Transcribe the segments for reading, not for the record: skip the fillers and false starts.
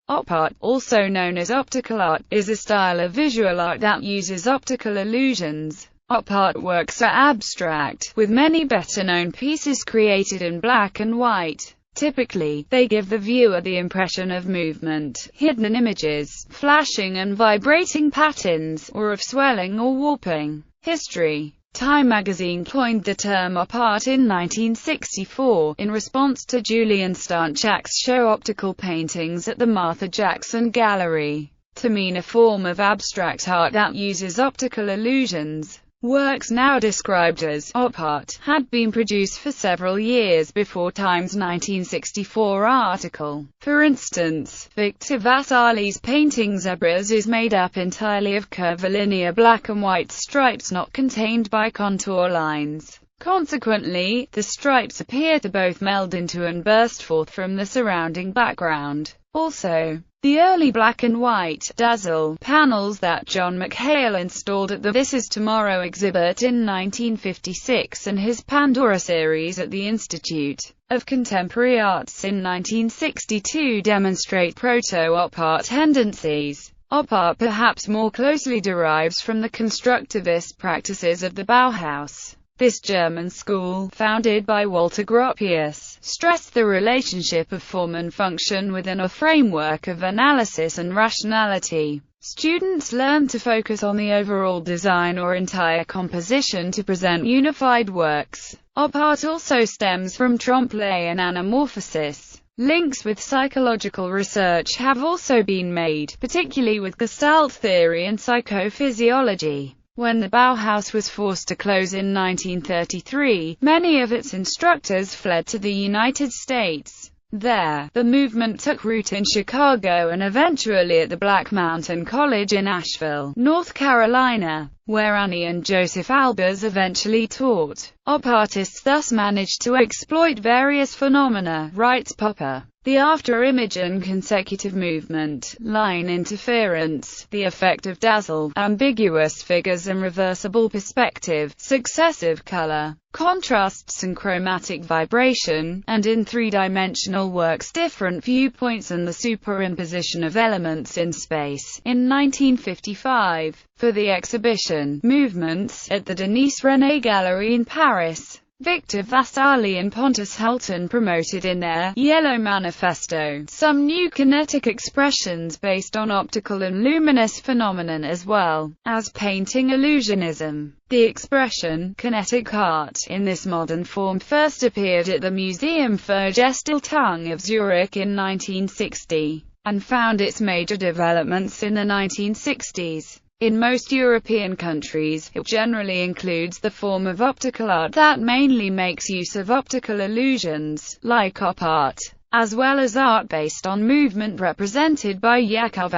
Op art, also known as optical art, is a style of visual art that uses optical illusions. Op art works are abstract, with many better-known pieces created in black and white. Typically, they give the viewer the impression of movement, hidden images, flashing and vibrating patterns, or of swelling or warping. History. Time magazine coined the term op art in 1964, in response to Julian Stanchak's show Optical Paintings at the Martha Jackson Gallery, to mean a form of abstract art that uses optical illusions. Works now described as op art had been produced for several years before Time's 1964 article. For instance, Victor Vasari's painting Zebras is made up entirely of curvilinear black and white stripes not contained by contour lines. Consequently, the stripes appear to both meld into and burst forth from the surrounding background. Also, the early black and white dazzle panels that John McHale installed at the This Is Tomorrow exhibit in 1956 and his Pandora series at the Institute of Contemporary Arts in 1962 demonstrate proto-op art tendencies. Op art perhaps more closely derives from the constructivist practices of the Bauhaus. This German school, founded by Walter Gropius, stressed the relationship of form and function within a framework of analysis and rationality. Students learn to focus on the overall design or entire composition to present unified works. Op art also stems from trompe-l'oeil and anamorphosis. Links with psychological research have also been made, particularly with Gestalt theory and psychophysiology. When the Bauhaus was forced to close in 1933, many of its instructors fled to the United States. There, the movement took root in Chicago and eventually at the Black Mountain College in Asheville, North Carolina, where Annie and Joseph Albers eventually taught. Op artists thus managed to exploit various phenomena, writes Popper. The after-image and consecutive movement, line interference, the effect of dazzle, ambiguous figures and reversible perspective, successive color, contrasts and chromatic vibration, and in three-dimensional works different viewpoints and the superimposition of elements in space. In 1955, for the exhibition, Movements, at the Denis René Gallery in Paris, Victor Vasari and Pontus Hultén promoted in their Yellow Manifesto some new kinetic expressions based on optical and luminous phenomenon as well as painting illusionism. The expression, kinetic art, in this modern form first appeared at the Museum für Gestaltung of Zurich in 1960, and found its major developments in the 1960s. In most European countries, it generally includes the form of optical art that mainly makes use of optical illusions, like op art, as well as art based on movement represented by Jacob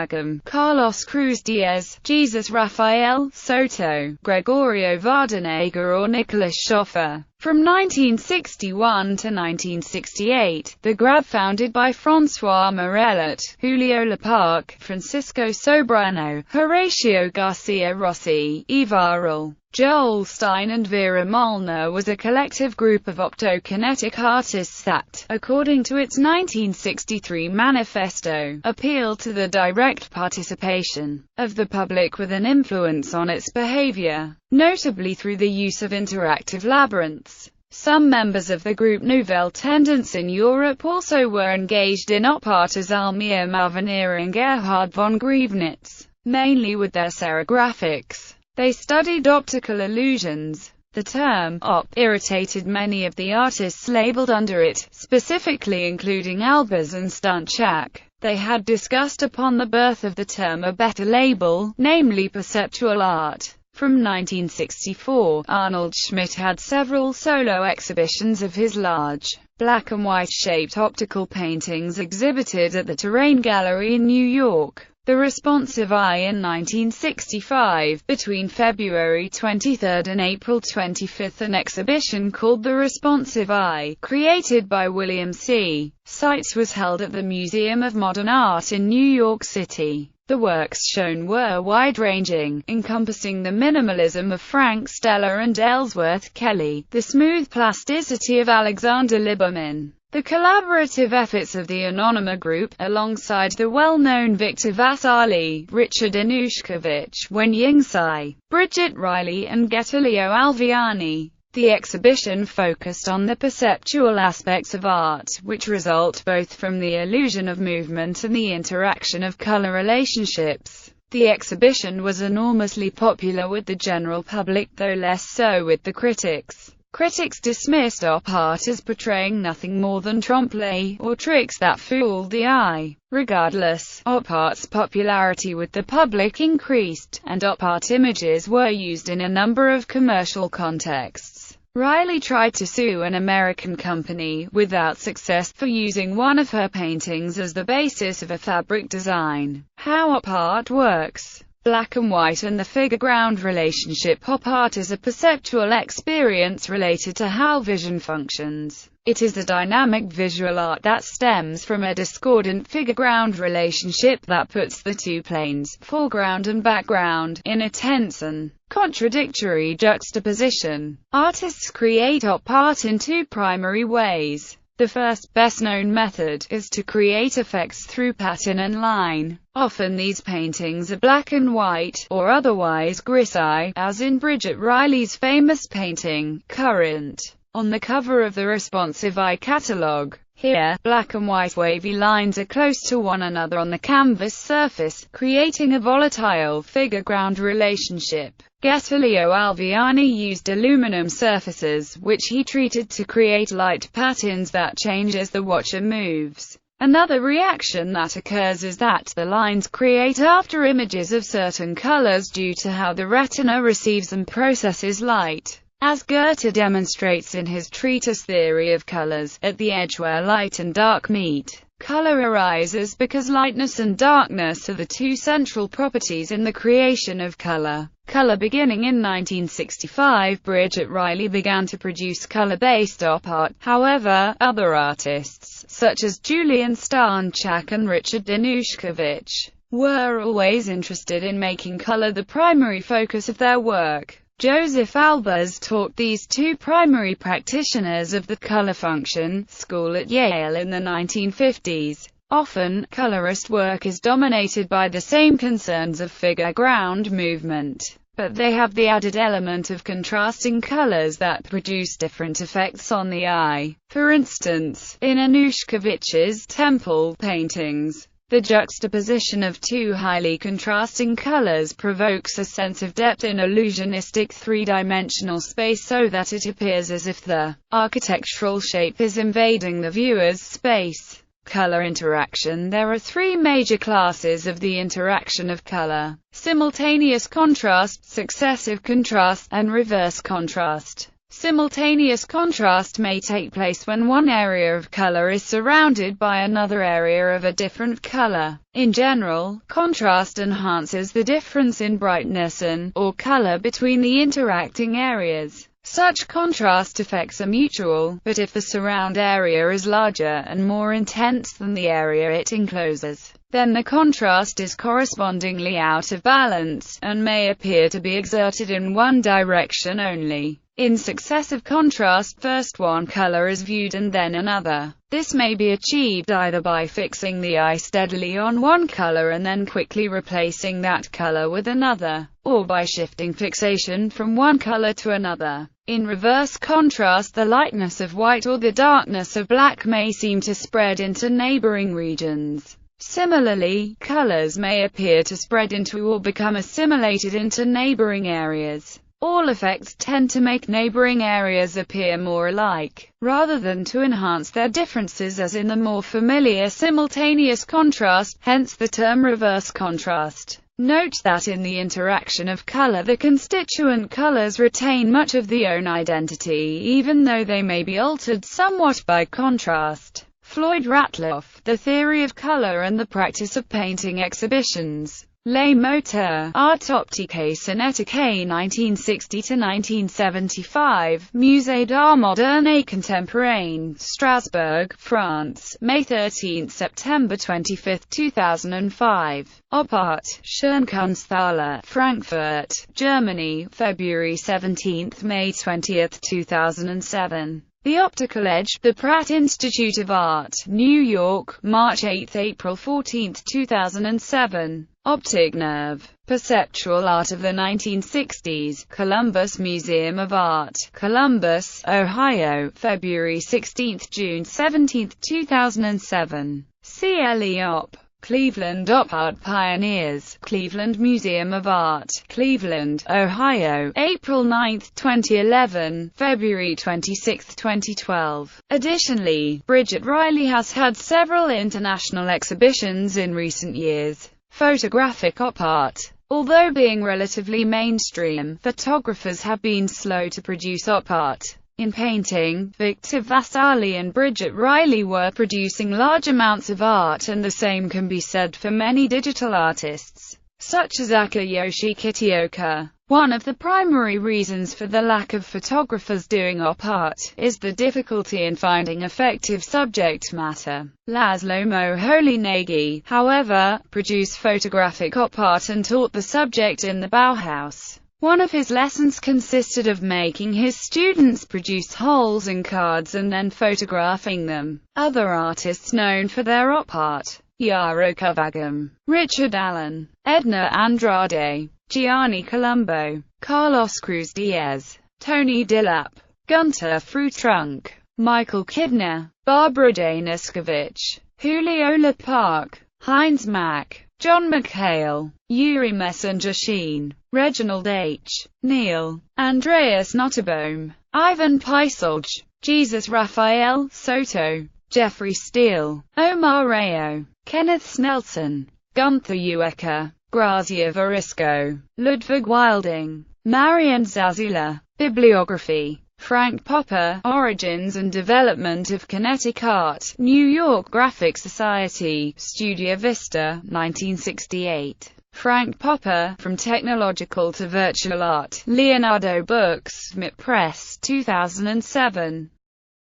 Carlos Cruz Diez, Jesus Rafael Soto, Gregorio Vardanega or Nicolas Schoffer. From 1961 to 1968, the GRAB founded by François Morellet, Julio Leparc, Francisco Sobrano, Horacio Garcia Rossi, Ivarel, Joel Stein and Vera Molnar was a collective group of optokinetic artists that, according to its 1963 manifesto, appealed to the direct participation of the public with an influence on its behavior, notably through the use of interactive labyrinths. Some members of the group Nouvelle Tendance in Europe also were engaged in op art as Almir Malvanir and Gerhard von Grievenitz, mainly with their serigraphics. They studied optical illusions. The term op irritated many of the artists labeled under it, specifically including Albers and Stanchak. They had discussed upon the birth of the term a better label, namely perceptual art. From 1964, Arnold Schmidt had several solo exhibitions of his large, black and white-shaped optical paintings exhibited at the Terrain Gallery in New York. The Responsive Eye in 1965, between February 23 and April 25, an exhibition called The Responsive Eye, created by William C. Seitz, was held at the Museum of Modern Art in New York City. The works shown were wide-ranging, encompassing the minimalism of Frank Stella and Ellsworth Kelly, the smooth plasticity of Alexander Liberman, The collaborative efforts of the Anonyma Group, alongside the well-known Victor Vasarely, Richard Yanushkovych, Wen Yingcai, Bridget Riley and Getulio Alviani. The exhibition focused on the perceptual aspects of art, which result both from the illusion of movement and the interaction of color relationships. The exhibition was enormously popular with the general public, though less so with the critics. Critics dismissed op art as portraying nothing more than trompe-l'oeil, or tricks that fooled the eye. Regardless, op art's popularity with the public increased, and op art images were used in a number of commercial contexts. Riley tried to sue an American company, without success, for using one of her paintings as the basis of a fabric design. How op art works. Black and white and the figure-ground relationship. Op art is a perceptual experience related to how vision functions. It is a dynamic visual art that stems from a discordant figure-ground relationship that puts the two planes, foreground and background, in a tense and contradictory juxtaposition. Artists create op art in two primary ways. The first, best-known method, is to create effects through pattern and line. Often these paintings are black and white, or otherwise grisly, as in Bridget Riley's famous painting, Current, on the cover of the responsive eye catalogue. Here, black and white wavy lines are close to one another on the canvas surface, creating a volatile figure-ground relationship. Getulio Alviani used aluminum surfaces, which he treated to create light patterns that change as the watcher moves. Another reaction that occurs is that the lines create after images of certain colors due to how the retina receives and processes light. As Goethe demonstrates in his treatise Theory of Colors, at the edge where light and dark meet, color arises because lightness and darkness are the two central properties in the creation of color. Beginning in 1965, Bridget Riley began to produce color-based op art. However, other artists, such as Julian Stanchak and Richard Yanushkovych, were always interested in making color the primary focus of their work. Joseph Albers taught these two primary practitioners of the color function school at Yale in the 1950s. Often, colorist work is dominated by the same concerns of figure-ground movement, but they have the added element of contrasting colors that produce different effects on the eye. For instance, in Yanushkovych's temple paintings, the juxtaposition of two highly contrasting colors provokes a sense of depth in illusionistic three-dimensional space so that it appears as if the architectural shape is invading the viewer's space. Color interaction. There are three major classes of the interaction of color: simultaneous contrast, successive contrast, and reverse contrast. Simultaneous contrast may take place when one area of color is surrounded by another area of a different color. In general, contrast enhances the difference in brightness or color between the interacting areas. Such contrast effects are mutual, but if the surround area is larger and more intense than the area it encloses, then the contrast is correspondingly out of balance, and may appear to be exerted in one direction only. In successive contrast, first one color is viewed and then another. This may be achieved either by fixing the eye steadily on one color and then quickly replacing that color with another, or by shifting fixation from one color to another. In reverse contrast, the lightness of white or the darkness of black may seem to spread into neighboring regions. Similarly, colors may appear to spread into or become assimilated into neighboring areas. All effects tend to make neighboring areas appear more alike, rather than to enhance their differences as in the more familiar simultaneous contrast, hence the term reverse contrast. Note that in the interaction of color the constituent colors retain much of their own identity, even though they may be altered somewhat by contrast. Floyd Ratloff, The Theory of Color and the Practice of Painting Exhibitions. Les Moteurs, Art Optique Cinétique 1960–1975, Musée d'Art Moderne et Contemporain, Strasbourg, France, May 13–September 25, 2005. Op Art, Schönkunsthalle, Frankfurt, Germany, February 17–May 20, 2007. The Optical Edge, the Pratt Institute of Art, New York, March 8 – April 14, 2007. Optic Nerve. Perceptual Art of the 1960s, Columbus Museum of Art, Columbus, Ohio, February 16 – June 17, 2007. CLE-Op. Cleveland Op Art Pioneers, Cleveland Museum of Art, Cleveland, Ohio, April 9, 2011, February 26, 2012. Additionally, Bridget Riley has had several international exhibitions in recent years. Photographic op art. Although being relatively mainstream, photographers have been slow to produce op art. In painting, Victor Vasali and Bridget Riley were producing large amounts of art, and the same can be said for many digital artists, such as Akayoshi Kitioka. One of the primary reasons for the lack of photographers doing op art is the difficulty in finding effective subject matter. Laszlo Moholy-Nagy, however, produced photographic op art and taught the subject in the Bauhaus. One of his lessons consisted of making his students produce holes in cards and then photographing them. Other artists known for their op art: Yaro Kavagam, Richard Allen, Edna Andrade, Gianni Colombo, Carlos Cruz Diaz, Tony Dillap, Gunter Frutrunk, Michael Kidner, Barbara Daniskovich, Julio Leparc, Heinz Mack, John McHale, Yuri Messenger Sheen, Reginald H. Neal, Andreas Nottebohm, Ivan Peisolj, Jesus Raphael Soto, Jeffrey Steele, Omar Rayo, Kenneth Snelson, Gunther Uecker, Grazia Varisco, Ludwig Wilding, Marian Zazula. Bibliography. Frank Popper, Origins and Development of Kinetic Art, New York Graphic Society, Studio Vista, 1968. Frank Popper, From Technological to Virtual Art, Leonardo Books, MIT Press, 2007.